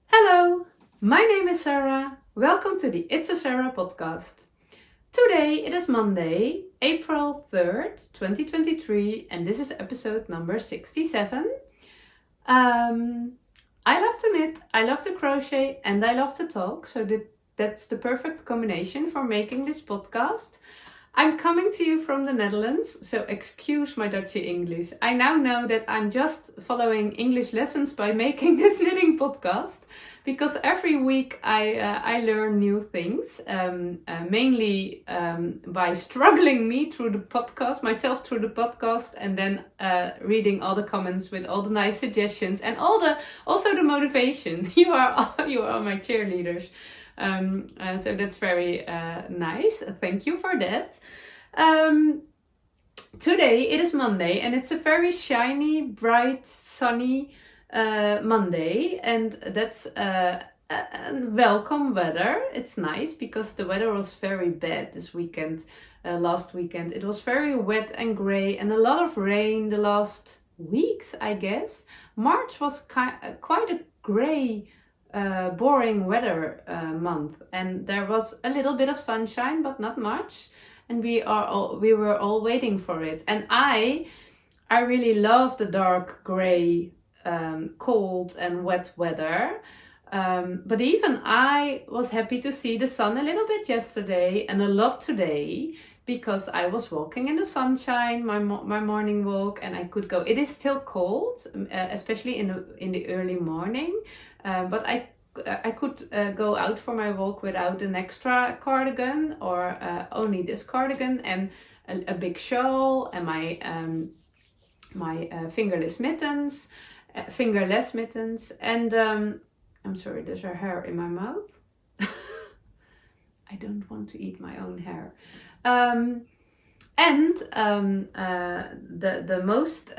Hello, my name is Sarah. Welcome to the It's a Sarah podcast. Today it is Monday, April 3rd, 2023, and this is episode number 67. I love to knit, I love to crochet, and I love to talk, so that's the perfect combination for making this podcast. I'm coming to you from the Netherlands, so excuse my Dutchy English. I now know that I'm just following English lessons by making this knitting podcast, because every week I learn new things, mainly by struggling myself through the podcast, and then reading all the comments with all the nice suggestions and also the motivation. You are my cheerleaders. So that's very nice. Thank you for that. Today it is Monday and it's a very shiny, bright, sunny Monday, and that's welcome weather. It's nice because the weather was very bad this weekend. Last weekend it was very wet and grey and a lot of rain the last weeks, I guess. March was quite a grey, boring weather month, and there was a little bit of sunshine but not much, and we were all waiting for it. And I really love the dark grey, cold and wet weather, but even I was happy to see the sun a little bit yesterday and a lot today, because I was walking in the sunshine, my morning walk, and I could go. It is still cold, especially in the early morning, but I could go out for my walk without an extra cardigan, or only this cardigan and a big shawl and my fingerless mittens, and I'm sorry, there's a hair in my mouth. I don't want to eat my own hair. The most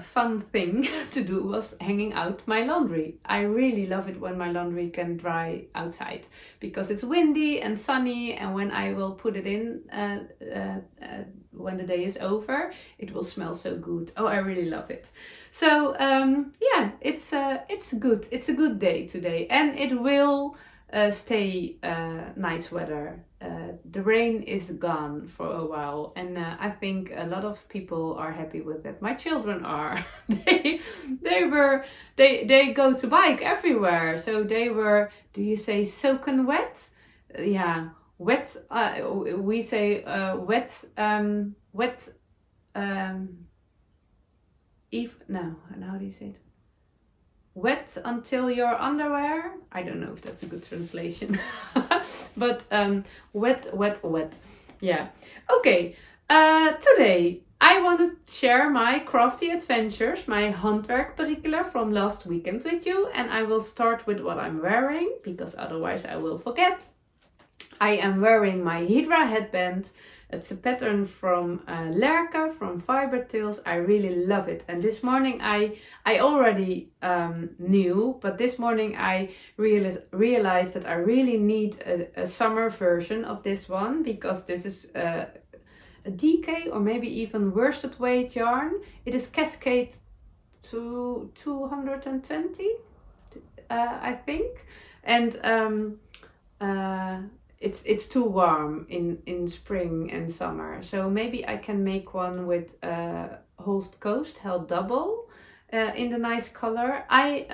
fun thing to do was hanging out my laundry. I really love it when my laundry can dry outside, because it's windy and sunny, and when I will put it in when the day is over, it will smell so good. Oh, I really love it. So it's good. It's a good day today, and it will stay nice weather. The rain is gone for a while, and I think a lot of people are happy with it. My children are. they go to bike everywhere, so they were. Do you say soaking wet? Yeah, wet. We say wet. Wet. No, how do you say it? Wet until your underwear. I don't know if that's a good translation. But wet. Yeah. Okay. Today I want to share my crafty adventures, my handwerkperikelen from last weekend with you, and I will start with what I'm wearing, because otherwise I will forget. I am wearing my Hiedra headband. It's a pattern from Lerke, from Fibertales. I really love it. And this morning I already knew, but this morning I realized that I really need a summer version of this one, because this is a DK or maybe even worsted weight yarn. It is Cascade to 220, I think. And it's too warm in spring and summer, so maybe I can make one with Holst Coast held double in the nice color. I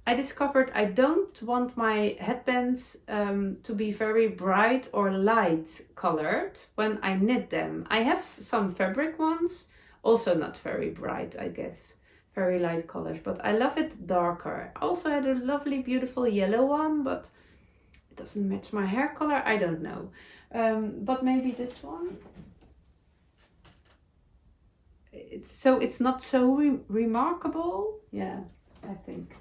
discovered I don't want my headbands to be very bright or light colored when I knit them. I have some fabric ones, also not very bright, I guess, very light colors, but I love it darker. I also had a lovely beautiful yellow one, but doesn't match my hair color. I don't know, but maybe this one. It's not so remarkable. Yeah, I think.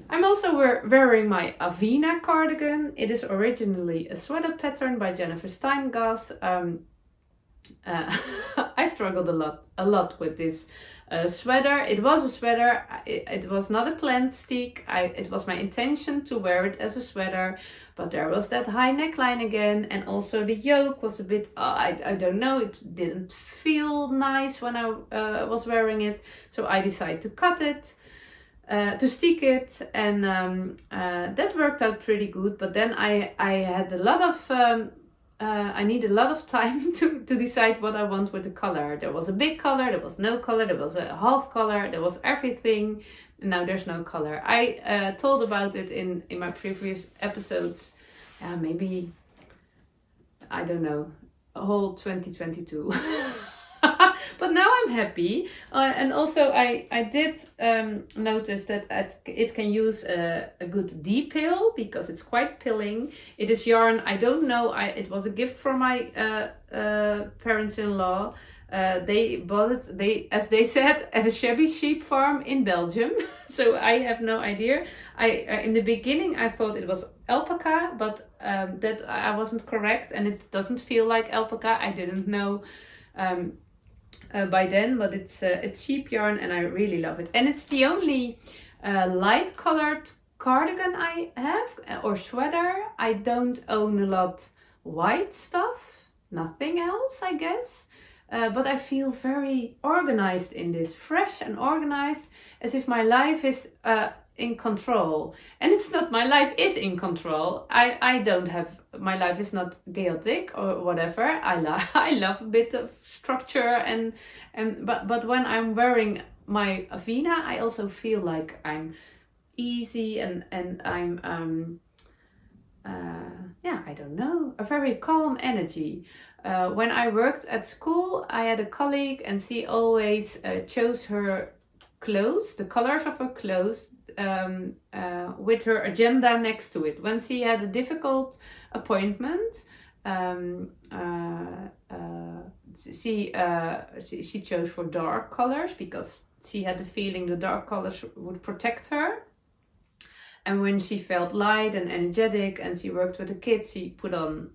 I'm also wearing my Avena cardigan. It is originally a sweater pattern by Steingass. I struggled a lot with this sweater. It was a sweater. It was not a planned stick. It was my intention to wear it as a sweater, but there was that high neckline again, and also the yoke was a bit. I don't know. It didn't feel nice when I was wearing it, so I decided to cut it. To stick it, and that worked out pretty good. But then I had a lot of I need a lot of time to decide what I want with the color. There was a big color, there was no color, there was a half color, there was everything, and now there's no color. I told about it in my previous episodes, maybe, I don't know, a whole 2022. But now I'm happy, and also I did notice that it can use a good detail because it's quite pilling. It is yarn. I don't know. It was a gift from my parents-in-law. They bought it. As they said, at a shabby sheep farm in Belgium. So I have no idea. In the beginning I thought it was alpaca, but that I wasn't correct, and it doesn't feel like alpaca. I didn't know. By then, but it's sheep yarn, and I really love it. And it's the only light colored cardigan I have, or sweater. I don't own a lot white stuff, nothing else, I guess. But I feel very organized in this, fresh and organized, as if my life is in control. And it's not, my life is in control. I don't have, my life is not chaotic or whatever. I love a bit of structure, but when I'm wearing my Avena, I also feel like I'm easy, and I'm I don't know, a very calm energy. When I worked at school, I had a colleague, and she always chose her clothes, the colors of her clothes, with her agenda next to it. When she had a difficult appointment, she chose for dark colors because she had the feeling the dark colors would protect her. And when she felt light and energetic and she worked with the kids, she put on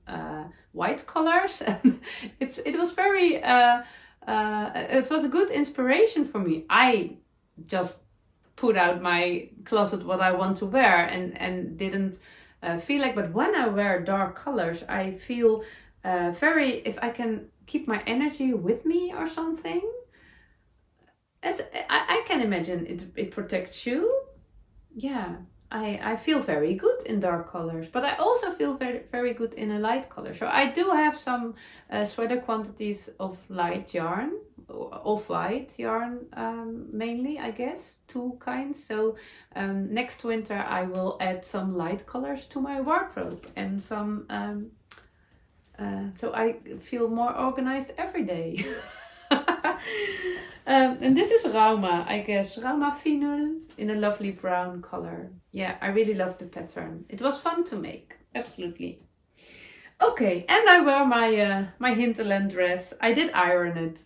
white colors. And it was very, it was a good inspiration for me. I just put out my closet what I want to wear, and didn't feel like, but when I wear dark colors, I feel very, if I can keep my energy with me or something. As I can imagine it protects you. Yeah. I feel very good in dark colors, but I also feel very, very good in a light color. So I do have some sweater quantities of light yarn, off-white yarn mainly, I guess, 2 kinds. So next winter I will add some light colors to my wardrobe, and some, so I feel more organized every day. And this is Rauma, I guess. Rauma Finul in a lovely brown color. Yeah, I really love the pattern. It was fun to make, absolutely. Okay, and I wear my Hinterland dress. I did iron it.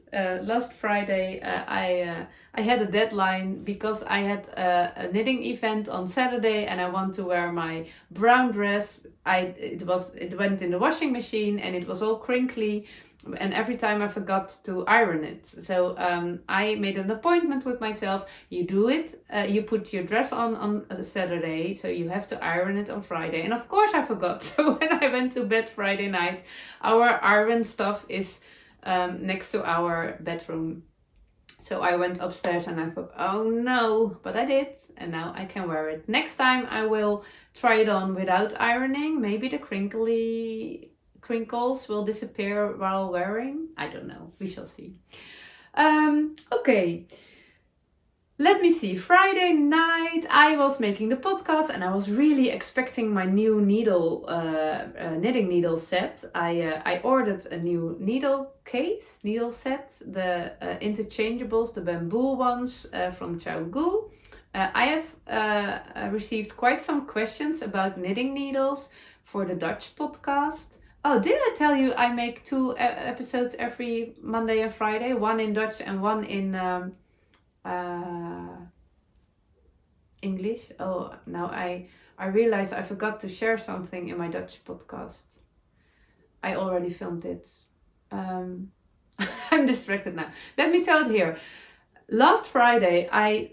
Last Friday I had a deadline because I had a knitting event on Saturday, and I want to wear my brown dress. It went in the washing machine, and it was all crinkly. And every time I forgot to iron it. So I made an appointment with myself. You do it, you put your dress on a Saturday, so you have to iron it on Friday. And of course I forgot. So when I went to bed Friday night, our iron stuff is next to our bedroom. So I went upstairs and I thought, oh no, but I did. And now I can wear it. Next time I will try it on without ironing. Maybe the crinkles will disappear while wearing. I don't know. We shall see. Okay. Let me see. Friday night I was making the podcast, and I was really expecting my new needle, knitting needle set. I ordered a new needle set, the interchangeables, the bamboo ones from Chiaogoo. I have received quite some questions about knitting needles for the Dutch podcast. Oh, did I tell you I make 2 episodes every Monday and Friday? One in Dutch and one in English. Oh, now I realized I forgot to share something in my Dutch podcast. I already filmed it. I'm distracted now. Let me tell it here. Last Friday, I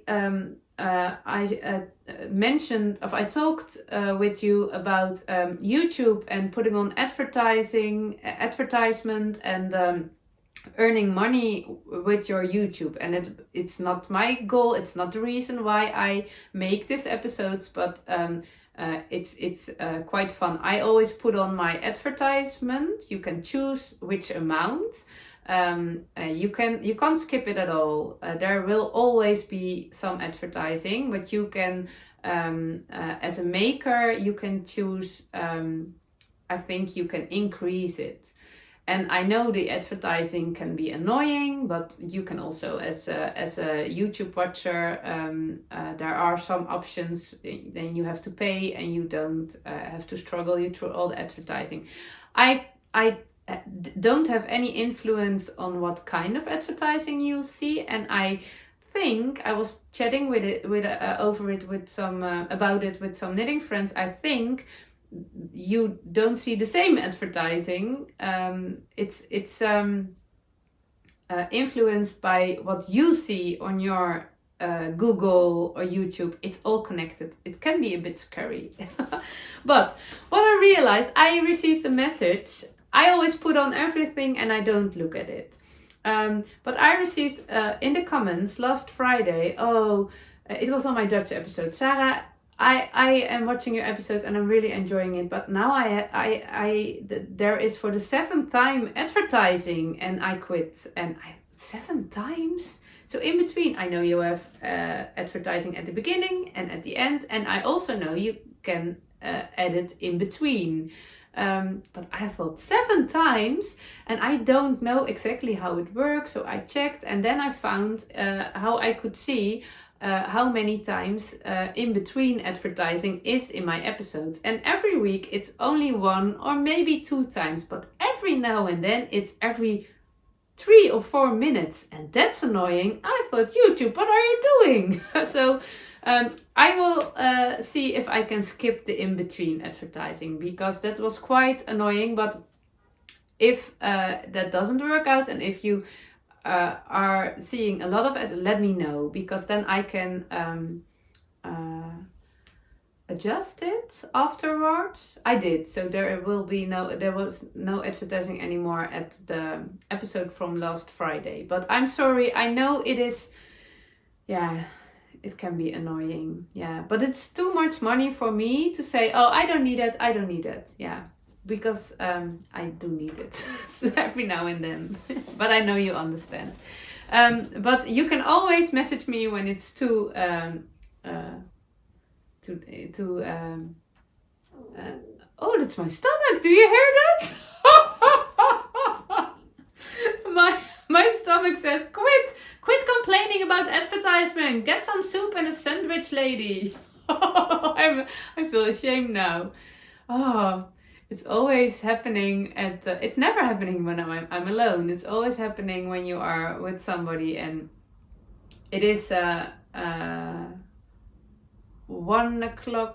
talked with you about YouTube and putting on advertisement and earning money with your YouTube. And it's not my goal. It's not the reason why I make these episodes, but it's quite fun. I always put on my advertisement. You can choose which amount. You can't skip it at all. There will always be some advertising, but you can as a maker you can choose. I think you can increase it. And I know the advertising can be annoying, but you can also, as a YouTube watcher, there are some options. Then you have to pay, and you don't have to struggle you through all the advertising. I don't have any influence on what kind of advertising you'll see, and I think I was chatting about it with some knitting friends. I think you don't see the same advertising. It's influenced by what you see on your Google or YouTube. It's all connected. It can be a bit scary. But what I realized, I received a message. I always put on everything and I don't look at it. But I received in the comments last Friday, it was on my Dutch episode, Sarah, I am watching your episode and I'm really enjoying it, but now there is for the 7th time advertising and I quit. And 7 times? So in between, I know you have advertising at the beginning and at the end, and I also know you can edit in between. But I thought 7 times, and I don't know exactly how it works, so I checked, and then I found how I could see how many times in between advertising is in my episodes. And every week it's only 1 or maybe 2 times, but every now and then it's every 3 or 4 minutes, and that's annoying. I thought, YouTube, what are you doing? So I will see if I can skip the in-between advertising, because that was quite annoying. But if that doesn't work out, and if you are seeing a lot of it, let me know, because then I can adjust it afterwards. I did, so there was no advertising anymore at the episode from last Friday. But I'm sorry, I know it is, it can be annoying, but it's too much money for me to say, I don't need it, because I do need it every now and then. But I know you understand. But you can always message me when it's too that's my stomach. Do you hear that? my stomach says, quit complaining about advertisement. Get some soup and a sandwich, lady. I feel ashamed now. It's always happening it's never happening when I'm alone. It's always happening when you are with somebody, and it is 1:00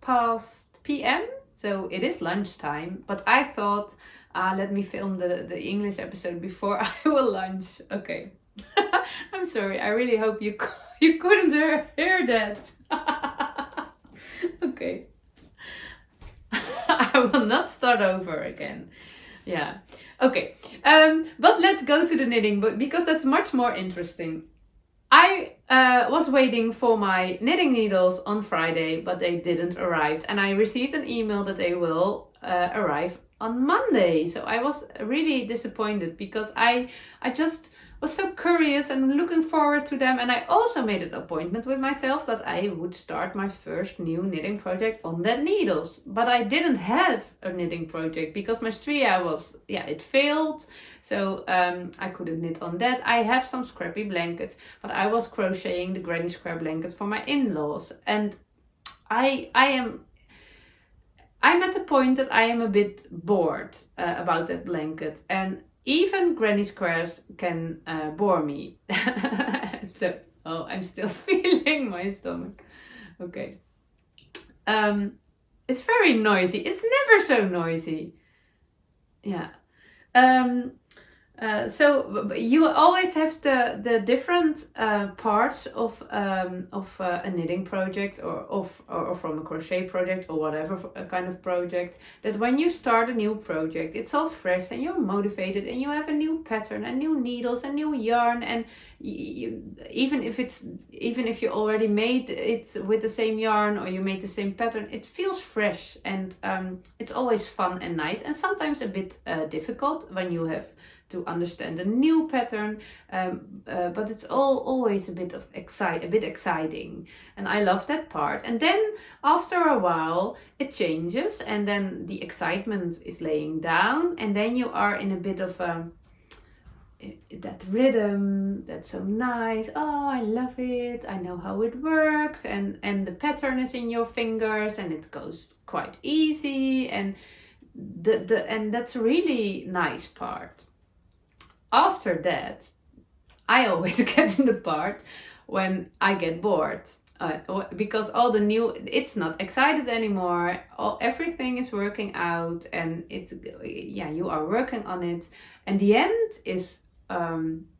past PM, so it is lunchtime. But I thought, let me film the English episode before I will lunch. Okay. I'm sorry, I really hope you couldn't hear that. Okay. I will not start over again. Okay. But let's go to the knitting, because that's much more interesting. I was waiting for my knitting needles on Friday, but they didn't arrive. And I received an email that they will arrive on Monday. So I was really disappointed, because I just was so curious and looking forward to them. And I also made an appointment with myself that I would start my first new knitting project on that needles. But I didn't have a knitting project because my stria it failed. So I couldn't knit on that. I have some scrappy blankets, but I was crocheting the granny square blanket for my in-laws. And I'm at the point that I am a bit bored about that blanket. And even granny squares can bore me. So, I'm still feeling my stomach. Okay. It's very noisy. It's never so noisy. So you always have the different parts of a knitting project or from a crochet project or whatever kind of project, that when you start a new project, it's all fresh and you're motivated and you have a new pattern and new needles and new yarn, and even if you already made it with the same yarn or you made the same pattern, it feels fresh, and it's always fun and nice, and sometimes a bit difficult when you have to understand a new pattern, but it's always a bit exciting, and I love that part. And then after a while it changes, and then the excitement is laying down, and then you are in a bit of that rhythm that's so nice. Oh, I love it, I know how it works, and the pattern is in your fingers and it goes quite easy, and and that's a really nice part. After that, I always get in the part when I get bored, because all the new, it's not excited anymore. Everything is working out, and you are working on it, and the end is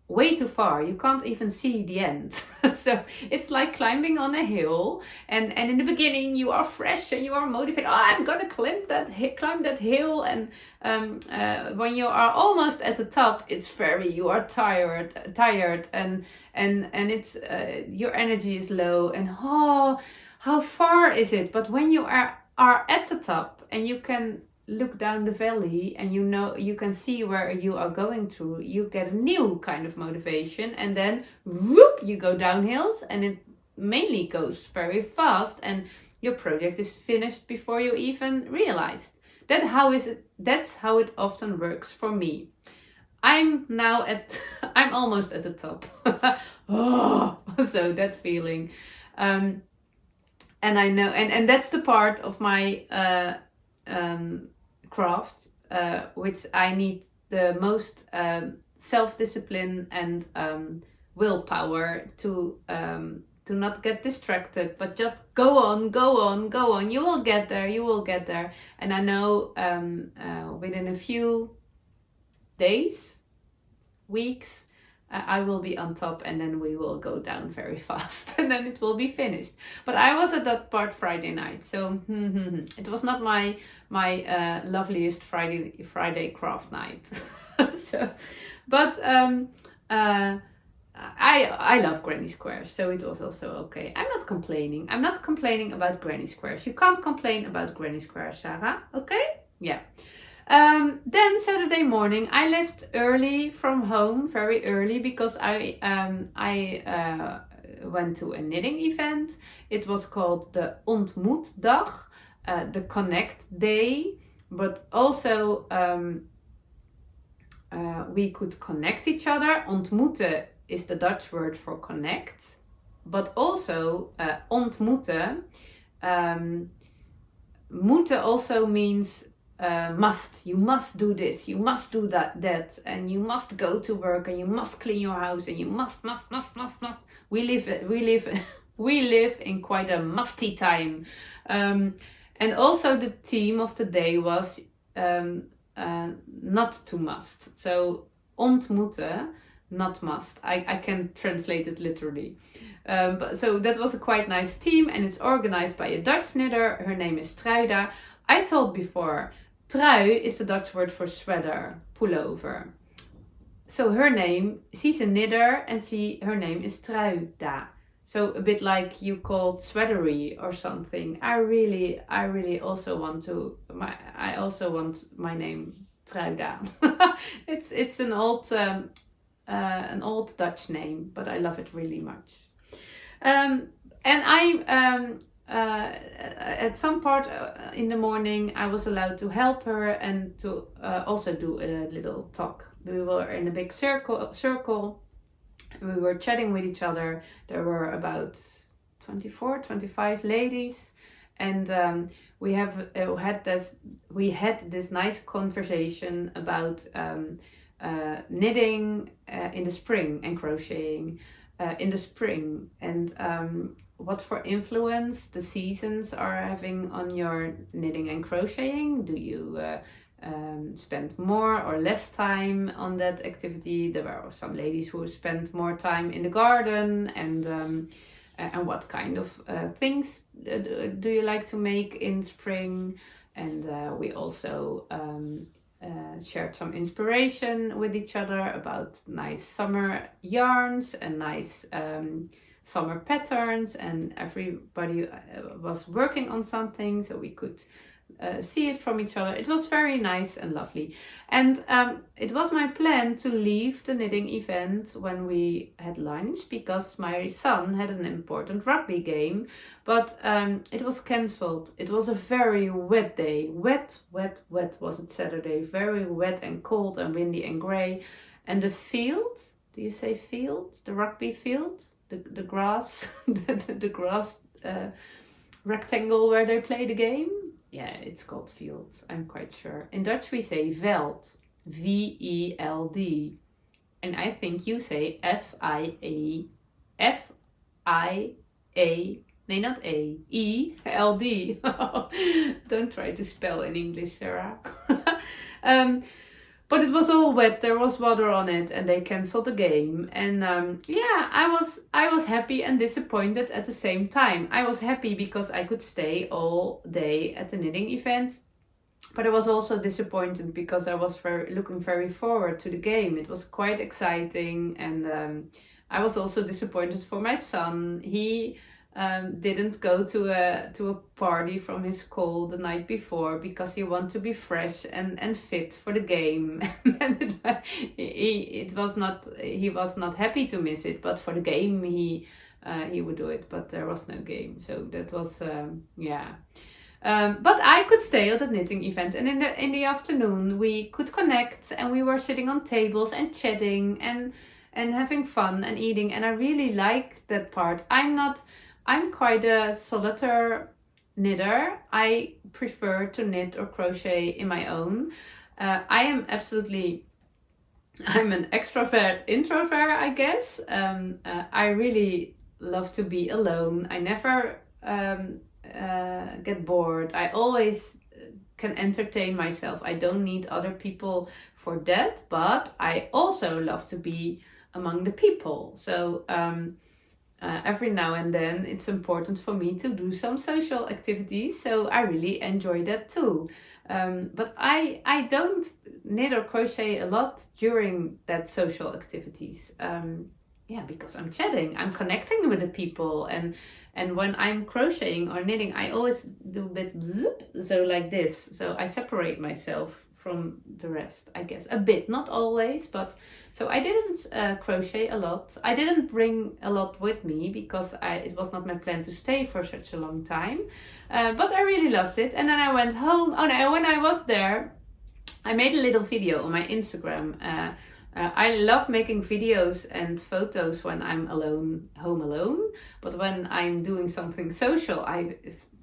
way too far. You can't even see the end. So it's like climbing on a hill, and in the beginning you are fresh and you are motivated. Oh, I'm gonna climb that hill, and when you are almost at the top, you are tired, and it's your energy is low, and how far is it? But when you are at the top and you can look down the valley and you can see where you are going through, you get a new kind of motivation, and then whoop, you go downhills, and it mainly goes very fast, and your project is finished before you even realized. That's how it often works for me. I'm almost at the top. Oh, so that feeling, and I know, and that's the part of my craft which I need the most self-discipline and willpower to not get distracted, but just go on. You will get there. And I know within a few days, weeks, I will be on top, and then we will go down very fast, and then it will be finished. But I was at that part Friday night, so it was not my loveliest Friday craft night. So, but I love granny squares, so it was also okay. I'm not complaining about granny squares. You can't complain about granny squares, Sarah. Okay? Yeah. Then Saturday morning, I left early from home, very early, because I went to a knitting event. It was called the Ontmoetdag, the Connect Day, but also we could connect each other. Ontmoeten is the Dutch word for connect, but also ontmoeten. Moeten also means must. You must do this, you must do that, and you must go to work, and you must clean your house, and you must. We live in quite a musty time. And also the theme of the day was not to must. So ontmoeten, not must. I can translate it literally. So that was a quite nice theme, and it's organized by a Dutch knitter. Her name is Truida. I told before, trui is the Dutch word for sweater, pullover. So she's a knitter, and her name is Truida. So a bit like you called sweatery or something. I really also want my name Truida. It's an old Dutch name, but I love it really much. And I at some part in the morning, I was allowed to help her and to also do a little talk. We were in a big circle. We were chatting with each other. There were about 24, 25 ladies, and we had this nice conversation about knitting in the spring and crocheting in the spring, and what for influence the seasons are having on your knitting and crocheting. Do you spent more or less time on that activity. There were some ladies who spent more time in the garden, and what kind of things do you like to make in spring? And we also shared some inspiration with each other about nice summer yarns and nice summer patterns, and everybody was working on something so we could see it from each other. It was very nice and lovely. And it was my plan to leave the knitting event when we had lunch, because my son had an important rugby game, but it was cancelled. It was a very wet day. Wet was it Saturday. Very wet and cold and windy and grey. And the field, do you say field? The rugby field? The grass, the grass rectangle where they play the game? Yeah, it's called field, I'm quite sure. In Dutch we say veld, V-E-L-D. And I think you say F-I-A, nee, not A, E-L-D. Don't try to spell in English, Sarah. But it was all wet, there was water on it, and they cancelled the game. And yeah, I was happy and disappointed at the same time. I was happy because I could stay all day at the knitting event. But I was also disappointed because I was looking very forward to the game. It was quite exciting, and I was also disappointed for my son. He didn't go to a party from his school the night before because he wanted to be fresh and fit for the game. And he was not happy to miss it, but for the game he would do it. But there was no game, so that was yeah. But I could stay at the knitting event, and in the afternoon we could connect, and we were sitting on tables and chatting and having fun and eating, and I really like that part. I'm quite a solitary knitter. I prefer to knit or crochet in my own. I'm an extrovert introvert, I guess. I really love to be alone. I never get bored. I always can entertain myself. I don't need other people for that, but I also love to be among the people. So every now and then it's important for me to do some social activities, so I really enjoy that too. But I don't knit or crochet a lot during that social activities. Yeah, because I'm chatting, I'm connecting with the people, and when I'm crocheting or knitting, I always do a bit zip, so like this. So I separate myself from the rest, I guess. A bit, not always, but so I didn't crochet a lot. I didn't bring a lot with me because it was not my plan to stay for such a long time. But I really loved it. And then I went home. Oh no, when I was there, I made a little video on my Instagram. I love making videos and photos when I'm home alone. But when I'm doing something social, I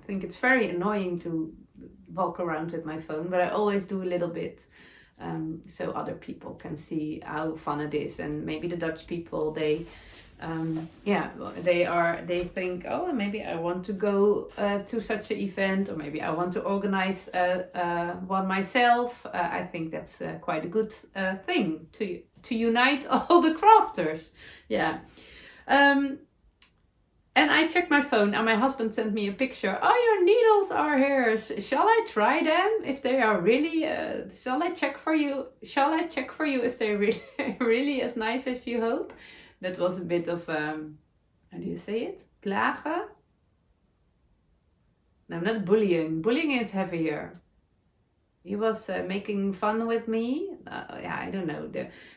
think it's very annoying to walk around with my phone, but I always do a little bit so other people can see how fun it is. And maybe the Dutch people, they think, oh, maybe I want to go to such an event, or maybe I want to organize one myself. I think that's quite a good thing to unite all the crafters. Yeah. And I checked my phone, and my husband sent me a picture. Oh, your needles are here. Shall I try them? If they are really, shall I check for you? Shall I check for you if they're really, really as nice as you hope? That was a bit of, how do you say it? Plagen? No, not bullying. Bullying is heavier. He was making fun with me. Yeah, I don't know.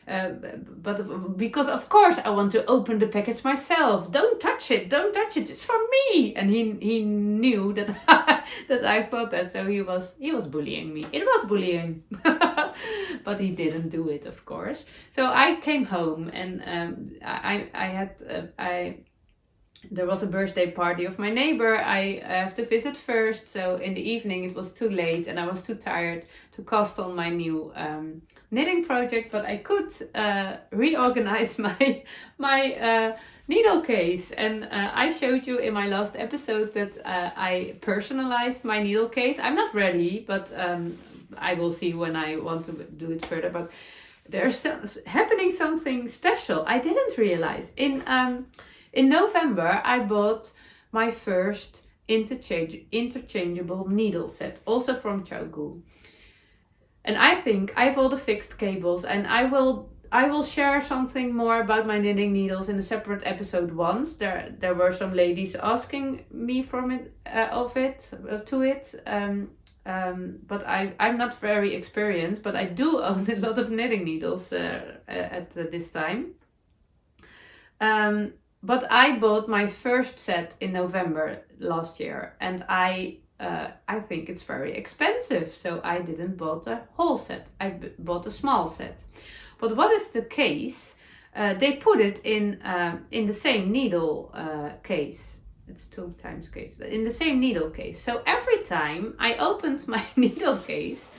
But because of course I want to open the package myself. Don't touch it. Don't touch it. It's for me. And he knew that that I thought that. So he was bullying me. It was bullying, but he didn't do it, of course. So I came home, and there was a birthday party of my neighbor. I have to visit first, so in the evening it was too late and I was too tired to cast on my new knitting project, but I could reorganize my needle case. And I showed you in my last episode that I personalized my needle case. I'm not ready, but I will see when I want to do it further, but there's happening something special. I didn't realize. In November, I bought my first interchangeable needle set, also from Chiaogoo. And I think I have all the fixed cables, and I will share something more about my knitting needles in a separate episode once. There were some ladies asking me but I'm not very experienced, but I do own a lot of knitting needles at this time. But I bought my first set in November last year, and I think it's very expensive, so I didn't bought a whole set. I bought a small set. But what is the case? They put it in the same needle case. It's 2 times case. In the same needle case. So every time I opened my needle case,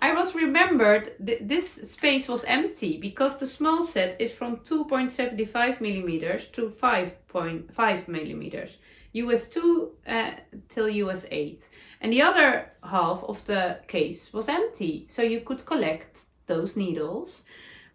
I was remembered this space was empty because the small set is from 2.75 millimeters to 5.5 millimeters. US 2 till US 8. And the other half of the case was empty. So you could collect those needles.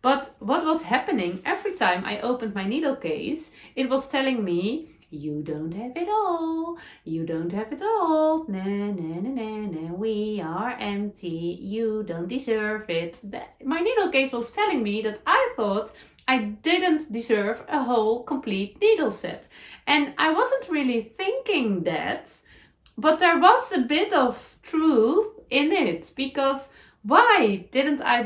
But what was happening every time I opened my needle case, it was telling me, you don't have it all. You don't have it all. Na, na, na, na, na. We are empty. You don't deserve it. My needle case was telling me that I thought I didn't deserve a whole complete needle set. And I wasn't really thinking that, but there was a bit of truth in it, because why didn't I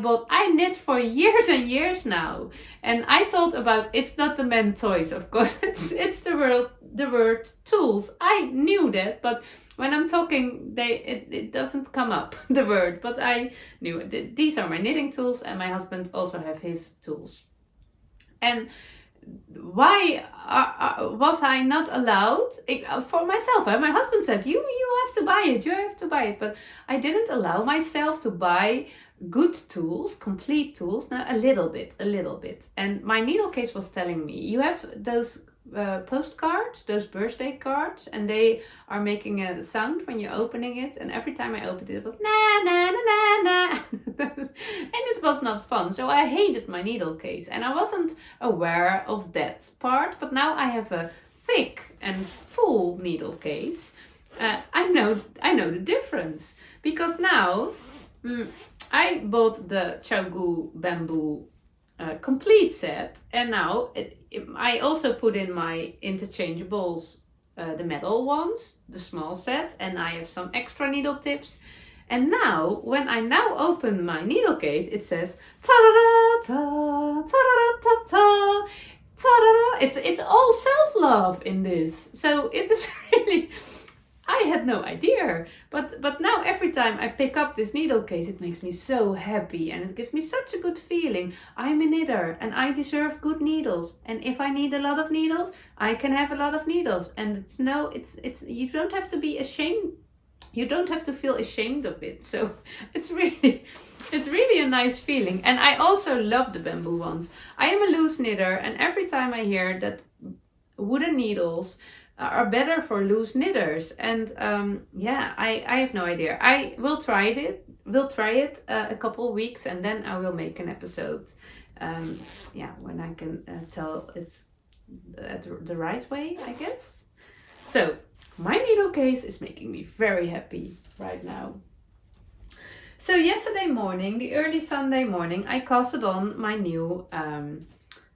knit for years and years now, and I thought about, it's not the men toys, of course, it's the word tools. I knew that, but when I'm talking, it doesn't come up, the word, but I knew it. These are my knitting tools, and my husband also have his tools. And why was I not allowed? For myself, my husband said, you have to buy it, but I didn't allow myself to buy good tools, complete tools. Now a little bit, and my needle case was telling me, you have those postcards, those birthday cards, and they are making a sound when you're opening it, and every time I opened it, it was na na na na na and it was not fun. So I hated my needle case, and I wasn't aware of that part. But now I have a thick and full needle case. I know the difference, because now I bought the Chiaogoo bamboo complete set, and now I also put in my interchangeables, the metal ones, the small set, and I have some extra needle tips. And now when I now open my needle case, it says ta-da-da-ta, ta-da-da-ta-ta, ta-da-da. It's all self-love in this, so it is really, I had no idea, but now every time I pick up this needle case, it makes me so happy, and it gives me such a good feeling. I'm a knitter, and I deserve good needles, and if I need a lot of needles, I can have a lot of needles, and it's you don't have to be ashamed. You don't have to feel ashamed of it. So it's really a nice feeling. And I also love the bamboo ones. I am a loose knitter, and every time I hear that wooden needles are better for loose knitters, and I have no idea. I will try it. We'll try it a couple of weeks, and then I will make an episode. When I can tell it's the right way, I guess. So my needle case is making me very happy right now. So yesterday morning, the early Sunday morning, I casted on my new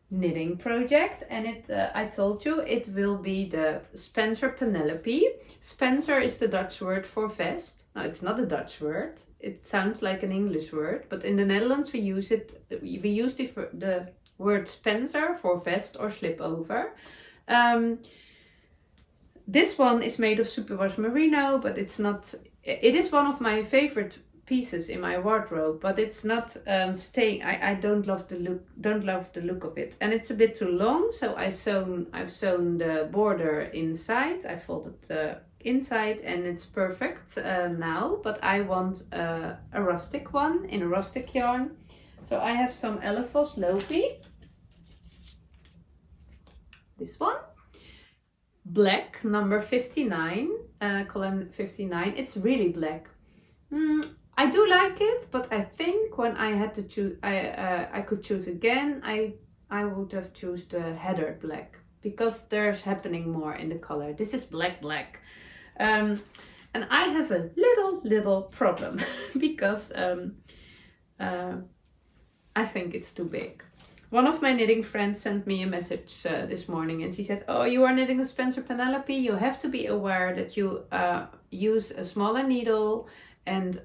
knitting project, and I told you it will be the Spencer Penelope. Spencer is the Dutch word for vest. No, it's not a Dutch word. It sounds like an English word, but in the Netherlands we use the word Spencer for vest or slipover. This one is made of superwash merino, but it's not. It is one of my favorite pieces in my wardrobe, but it's not staying. I don't love the look. Don't love the look of it, and it's a bit too long. So I've sewn the border inside. I folded inside, and it's perfect now. But I want a rustic one in a rustic yarn. So I have some Elephos Lopi. This one. Black, number 59, column 59. It's really black. I do like it, but I think when I had to choose, I could choose again. I would have choose the heather black because there's happening more in the color. This is black. And I have a little problem because I think it's too big. One of my knitting friends sent me a message this morning and she said, oh, you are knitting the Spencer Penelope. You have to be aware that you use a smaller needle and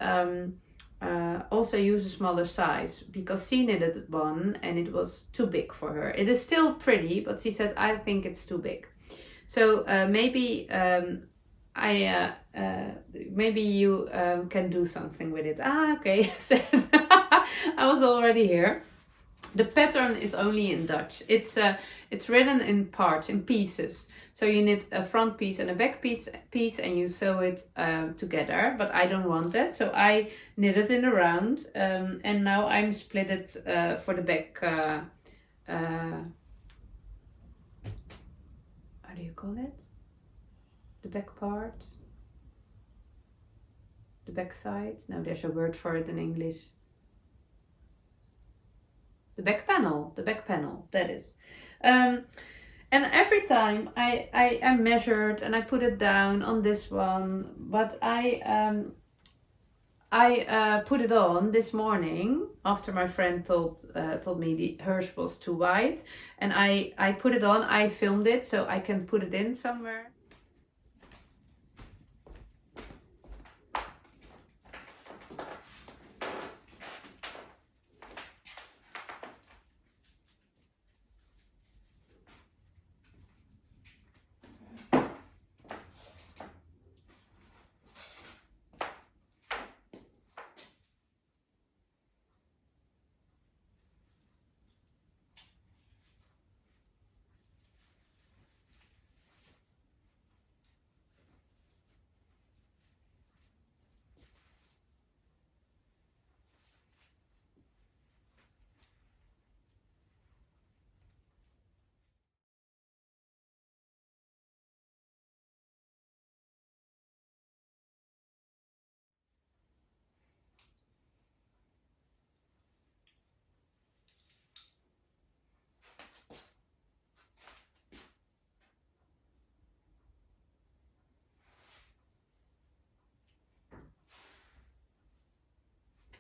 also use a smaller size because she knitted one and it was too big for her. It is still pretty, but she said, I think it's too big. So maybe maybe you can do something with it. Okay, I was already here. The pattern is only in Dutch. It's written in parts, in pieces. So you knit a front piece and a back piece and you sew it together. But I don't want that, so I knit it in a round. And now I'm split it for the back. How do you call it? The back part. The back side. No, there's a word for it in English. The back panel, that is. And every time I measured and I put it down on this one, but I put it on this morning after my friend told me hers was too wide, and I put it on. I filmed it so I can put it in somewhere.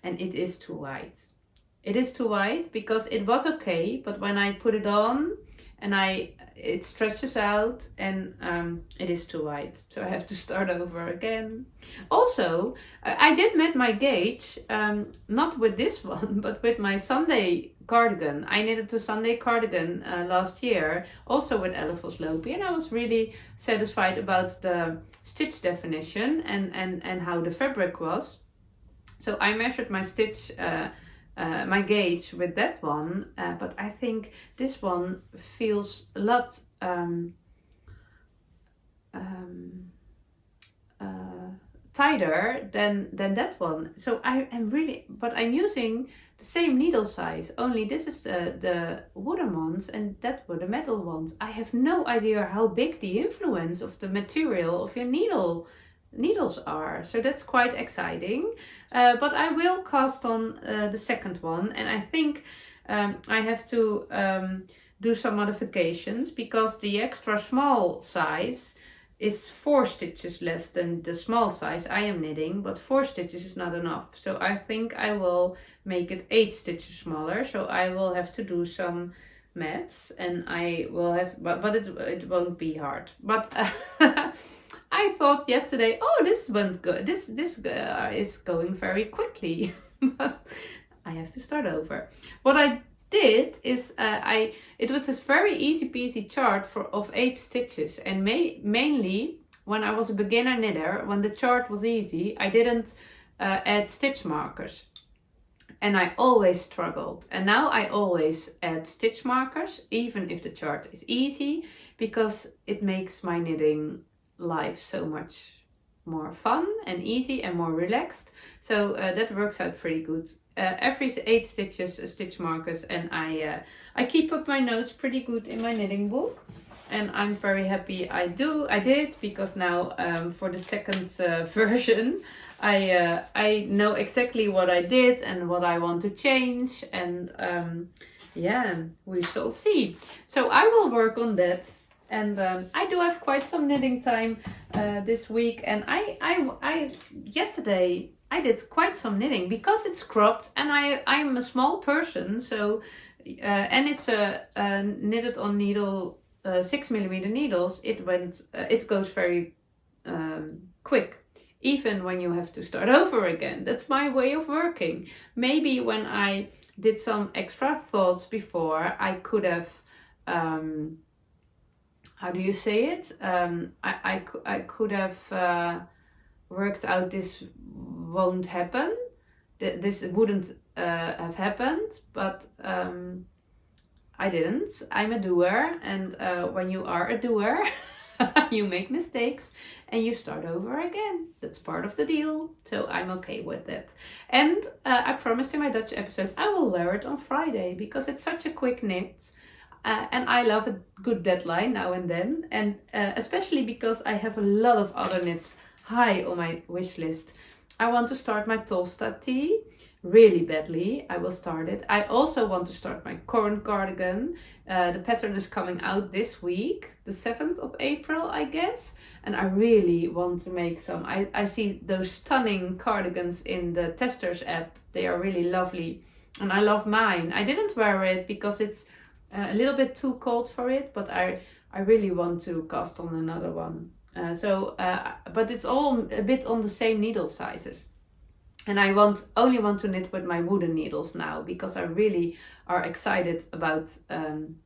And it is too wide. It is too wide because it was okay, but when I put it on and it stretches out and it is too wide. So I have to start over again. Also, I did met my gauge, not with this one, but with my Sunday cardigan. I knitted the Sunday cardigan last year, also with Elefos Lopi, and I was really satisfied about the stitch definition and how the fabric was. So I measured my stitch, my gauge with that one, but I think this one feels a lot tighter than that one. So but I'm using the same needle size, only this is the wooden ones and that were the metal ones. I have no idea how big the influence of the material of your needles are, so that's quite exciting. But I will cast on the second one, and I think I have to do some modifications because the extra small size is 4 stitches less than the small size I am knitting, but 4 stitches is not enough. So I think I will make it 8 stitches smaller, so I will have to do some maths, and I will have, but it won't be hard. But I thought yesterday, oh, this went good. This is going very quickly, but I have to start over. What I did is it was this very easy peasy chart of 8 stitches, and mainly when I was a beginner knitter, when the chart was easy, I didn't add stitch markers. And I always struggled. And now I always add stitch markers, even if the chart is easy, because it makes my knitting life so much more fun and easy and more relaxed. So that works out pretty good. Every 8 stitches, stitch markers, and I keep up my notes pretty good in my knitting book. And I'm very happy I did, because now for the second version, I know exactly what I did and what I want to change, and yeah, we shall see. So I will work on that, and I do have quite some knitting time this week, and I yesterday I did quite some knitting because it's cropped, and I'm a small person, so and it's a knitted on needle 6mm needles. It goes very quick. Even when you have to start over again. That's my way of working. Maybe when I did some extra thoughts before, I could have, how do you say it? I could have worked out this won't happen. This wouldn't have happened, but I didn't. I'm a doer, and when you are a doer, you make mistakes and you start over again. That's part of the deal. So I'm okay with that. And I promised in my Dutch episode I will wear it on Friday because it's such a quick knit. And I love a good deadline now and then. And especially because I have a lot of other knits high on my wish list. I want to start my Tolsta tee really badly. I will start it. I also want to start my corn cardigan. The pattern is coming out this week, the 7th of April, I guess. And I really want to make some. I see those stunning cardigans in the Testers app. They are really lovely. And I love mine. I didn't wear it because it's a little bit too cold for it, but I really want to cast on another one. But it's all a bit on the same needle sizes. And I only want to knit with my wooden needles now because I really are excited about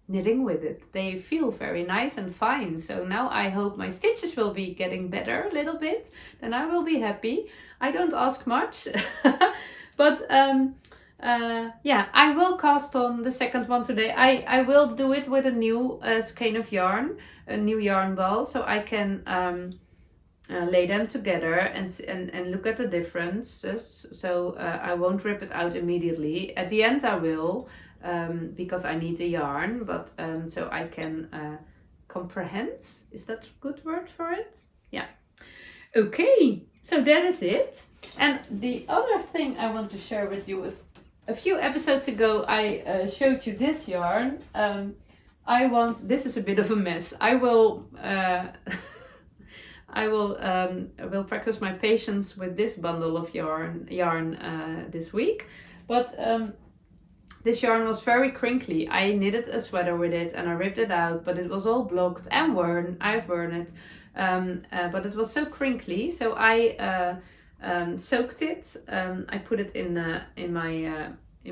knitting with it. They feel very nice and fine. So now I hope my stitches will be getting better a little bit. Then I will be happy. I don't ask much. But yeah, I will cast on the second one today. I will do it with a new skein of yarn, a new yarn ball, so I can lay them together and look at the differences. So I won't rip it out immediately. At the end I will, because I need the yarn, but so I can comprehend. Is that a good word for it? Yeah. Okay, so that is it. And the other thing I want to share with you is a few episodes ago I showed you this yarn. This is a bit of a mess. I will will practice my patience with this bundle of yarn this week. But this yarn was very crinkly. I knitted a sweater with it and I ripped it out, but it was all blocked and worn. I've worn it, but it was so crinkly. So I soaked it. I put it in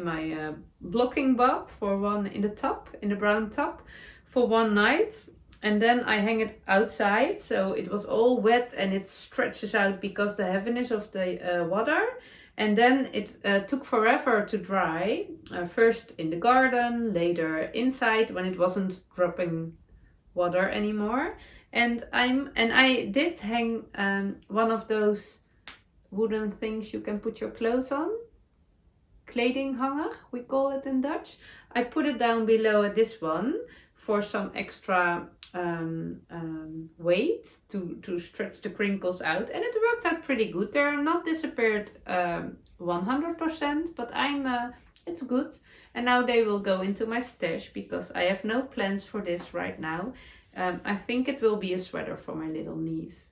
my blocking bath for one in the brown tub for one night. And then I hang it outside, so it was all wet and it stretches out because the heaviness of the water. And then it took forever to dry. First in the garden, later inside when it wasn't dropping water anymore. And I did hang one of those wooden things you can put your clothes on. Kledinghanger, we call it in Dutch. I put it down below at this one for some extra weight to stretch the crinkles out, and it worked out pretty good. They are not disappeared 100%, but it's good. And now they will go into my stash because I have no plans for this right now. I think it will be a sweater for my little niece.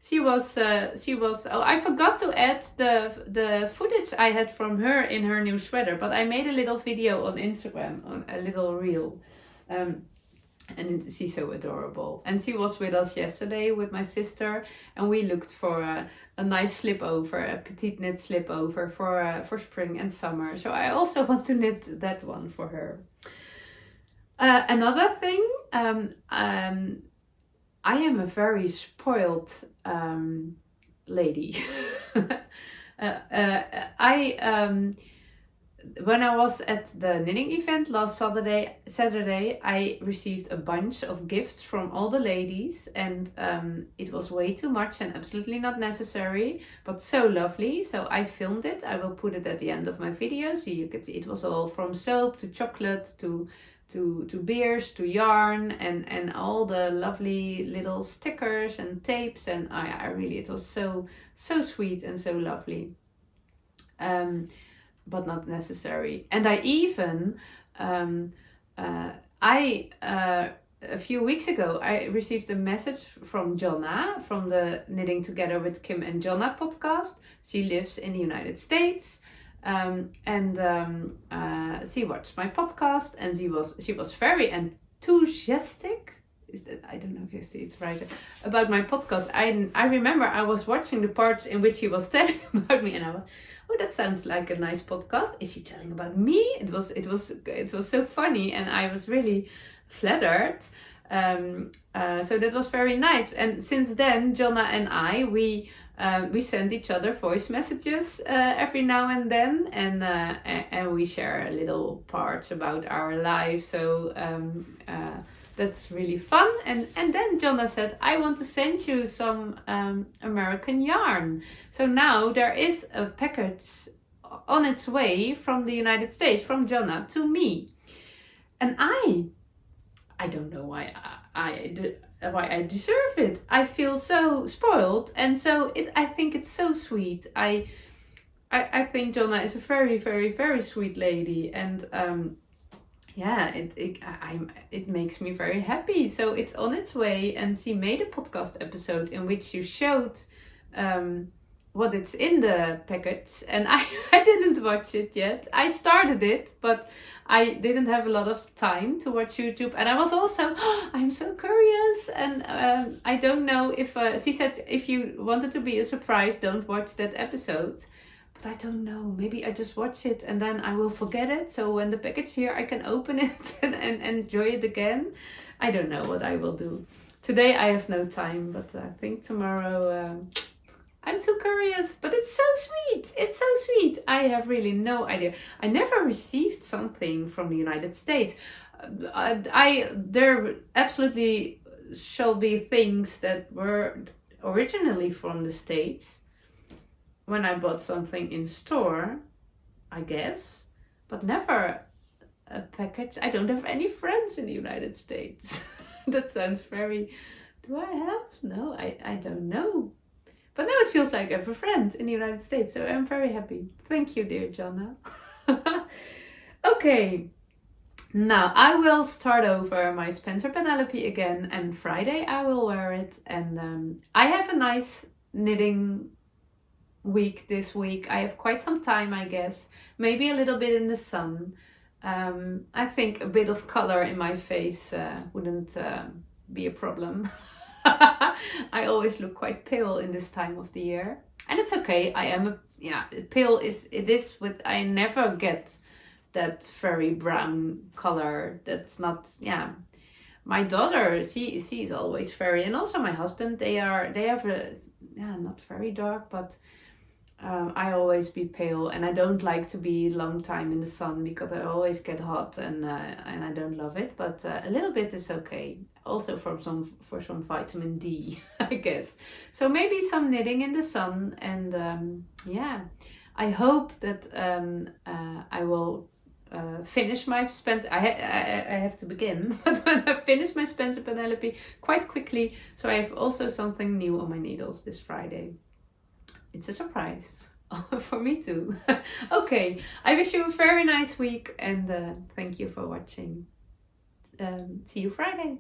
She was oh, I forgot to add the footage I had from her in her new sweater, but I made a little video on Instagram, on a little reel. And she's so adorable. And she was with us yesterday with my sister, and we looked for a nice slipover, a petite knit slipover for spring and summer. So I also want to knit that one for her. Another thing, I am a very spoiled lady. When I was at the knitting event last Saturday, I received a bunch of gifts from all the ladies, and it was way too much and absolutely not necessary, but so lovely. So I filmed it. I will put it at the end of my video, so you could see it was all from soap to chocolate to to beers, to yarn, and all the lovely little stickers and tapes, and I really, it was so sweet and so lovely, but not necessary. And I even a few weeks ago, I received a message from Jonna from the Knitting Together with Kim and Jonna podcast. She lives in the United States, and she watched my podcast, and she was very enthusiastic. I don't know if you see it right about my podcast. I remember I was watching the parts in which he was telling about me, and I was, oh, that sounds like a nice podcast. Is he telling about me? It was so funny, and I was really flattered. So that was very nice. And since then, Jonna and I, we send each other voice messages every now and then, and we share little parts about our lives. So that's really fun. And then Jonna said, I want to send you some American yarn. So now there is a package on its way from the United States, from Jonna to me. And I don't know why I deserve it. I feel so spoiled, and so I think it's so sweet. I think Jonna is a very, very, very sweet lady, and it makes me very happy. So it's on its way, and she made a podcast episode in which you showed what it's in the package, and I didn't watch it yet. I started it, but I didn't have a lot of time to watch YouTube, and I was also, I'm so curious, and I don't know if, she said if you wanted to be a surprise, don't watch that episode, but I don't know, maybe I just watch it and then I will forget it, so when the package here I can open it and enjoy it again. I don't know what I will do. Today I have no time, but I think tomorrow, I'm too curious, but it's so sweet. It's so sweet. I have really no idea. I never received something from the United States. There absolutely shall be things that were originally from the States when I bought something in store, I guess, but never a package. I don't have any friends in the United States. That sounds very, do I have? No, I don't know. But now it feels like I have a friend in the United States, so I'm very happy. Thank you, dear Jonna. Okay, now I will start over my Spencer Penelope again, and Friday I will wear it. And I have a nice knitting week this week. I have quite some time, I guess. Maybe a little bit in the sun. I think a bit of color in my face wouldn't be a problem. I always look quite pale in this time of the year, and it's okay. I am pale I never get that very brown color. That's not, my daughter, she's always very, and also my husband, they have not very dark, but I always be pale, and I don't like to be long time in the sun because I always get hot, and I don't love it, but a little bit is okay. Also for some vitamin D, I guess. So maybe some knitting in the sun, and I hope that I will finish my Spencer. I have to begin, but when I finish my Spencer Penelope quite quickly, so I have also something new on my needles this Friday. It's a surprise for me too. Okay, I wish you a very nice week, and thank you for watching. See you Friday.